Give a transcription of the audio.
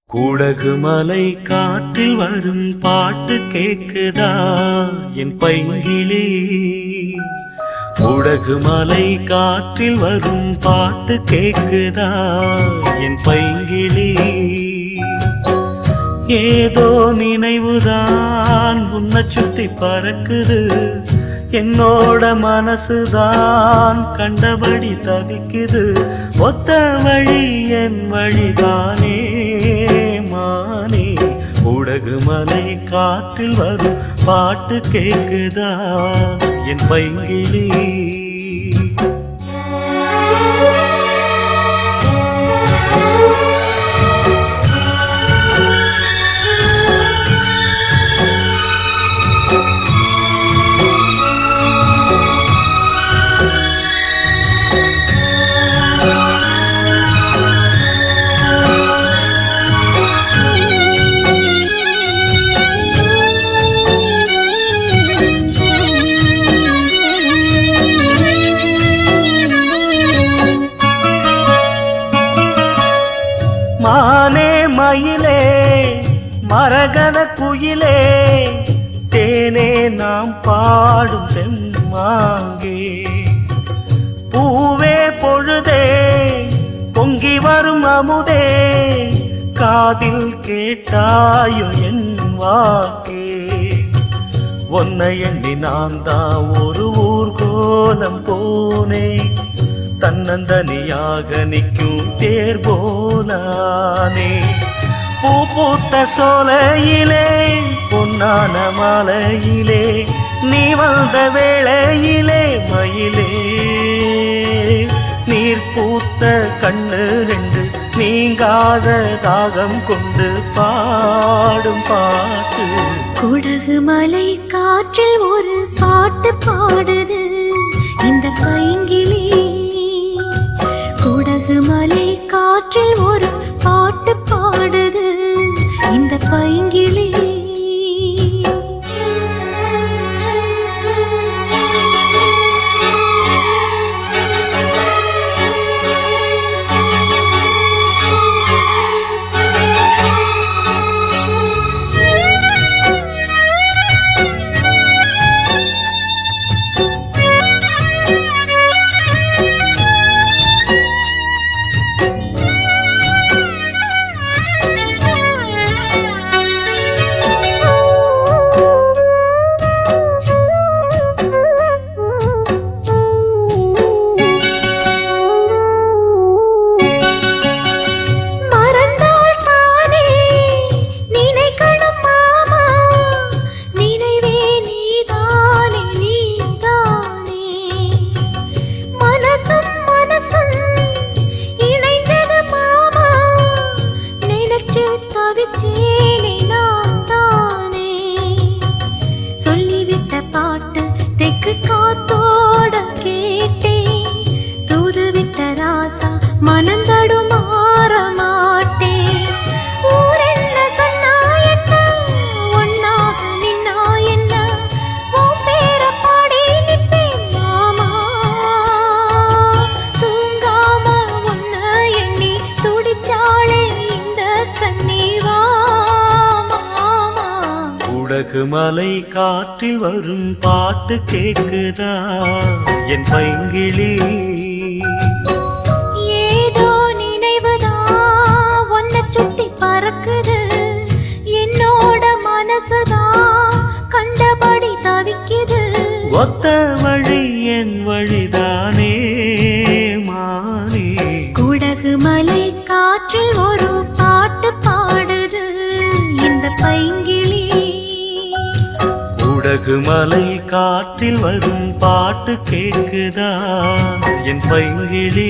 கூடகு மலை காற்றில் வரும் பாட்டு கேக்குதா என் பைங்கிளி. கூடகு மலை காற்றில் வரும் பாட்டு கேக்குதா என் பைங்கிளி. ஏதோ நினைவுதான் உன்னை சுத்தி பறக்குது, என்னோட மனசுதான் கண்டபடி தவிக்குது. ஒத்த வழி என் வழிதானே மானே. கூடகு மலை காற்றில் வரும் பாட்டு கேக்குதா என் பைங்கிளி. மானே மயிலே மரகத குயிலே, தேனே நாம் பாடும் செம்மாங்கே. பூவே பொழுதே பொங்கி வரும் அமுதே, காதில் கேட்டாயோ என் வாக்கே. ஒன்னை எண்ணி நான் தான் ஒரு ஊர்கோலம் போனேன், தன்னந்தனியாக நிற்கும் தேர் போலானே. பூ பூத்த சோலையிலே பொன்னான மாலையிலே, நீ வந்த வேளையிலே மயிலே. நீர் பூத்த கண்ணு ரெண்டு நீங்காத தாகம் கொண்டு பாடும் பாட்டு. குடகு மலை காற்றில் ஒரு பாட்டு பாடுது இந்த பைங்கிளி. குடகு மலை காற்றில் ஒரு பாட்டு பாடுது இந்த பைங்கிளி. சொல்லிவிட்ட பாட்டு தெற்கு காத்தோட கேட்டேன், தூதுவிட்ட ராசா மனந்தடு மாற மாட்டேன். ஊர் என்ன சொன்னா என்ன, ஒன்னாக நின்னா என்ன, உன் பேர பாடி நிற்பேன் மாமா. தூங்காம ஒன்ன எண்ணி துடிச்சாளே இந்த கண்ணீவா. கூடகு மலை காற்றில் வரும் பாட்டு கேக்குதா என் பைங்கிளி. ஏதோ நினைவுதான் உன்னை சுத்தி பறக்குது, என்னோட மனசுதான் கண்டபடி தவிக்குது. ஒத்த வழி என் வழிதானே மானே. குடகு மலை காற்றில் ஒரு பாட்டு பாடுது இந்த பைங்கிளி. கூடகு மலை காற்றில் வரும் பாட்டு கேக்குதா என் பைங்கிளி.